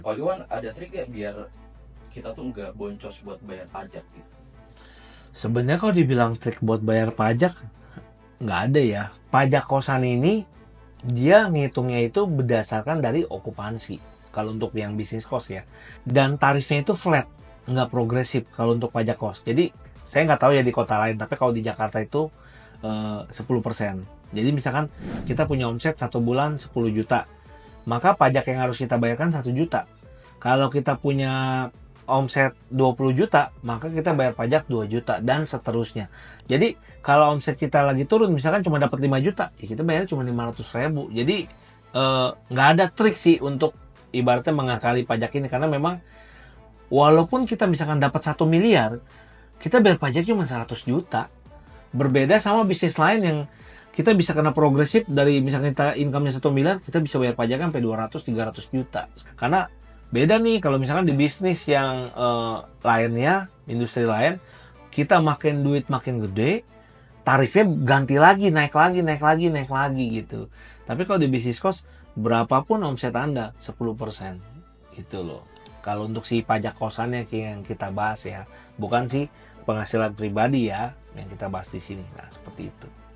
Kalau Iwan ada trik ya biar kita tuh nggak boncos buat bayar pajak gitu? Sebenarnya kalau dibilang trik buat bayar pajak, nggak ada ya. Pajak kosan ini dia ngitungnya itu berdasarkan dari okupansi. Kalau untuk yang bisnis kos ya. Dan tarifnya itu flat, nggak progresif kalau untuk pajak kos. Jadi saya nggak tahu ya di kota lain, tapi kalau di Jakarta itu 10%. Jadi misalkan kita punya omset satu bulan 10 juta, maka pajak yang harus kita bayarkan 1 juta. Kalau kita punya omset 20 juta, maka kita bayar pajak 2 juta dan seterusnya. Jadi kalau omset kita lagi turun, misalkan cuma dapat 5 juta, ya kita bayar cuma 500.000. Jadi nggak ada trik sih untuk ibaratnya mengakali pajak ini, karena memang walaupun kita misalkan dapat 1 miliar, kita bayar pajak cuma 100 juta. Berbeda sama bisnis lain yang kita bisa kena progresif, dari misalnya kita income-nya 1 miliar, kita bisa bayar pajak sampai 200-300 juta. Karena beda nih kalau misalkan di bisnis yang lainnya, industri lain, kita makin duit makin gede, tarifnya ganti lagi, naik lagi, naik lagi, naik lagi gitu. Tapi kalau di bisnis kos, berapapun omset Anda, 10%. Itu loh. Kalau untuk si pajak kosannya yang kita bahas ya, bukan sih penghasilan pribadi ya yang kita bahas di sini. Nah, seperti itu.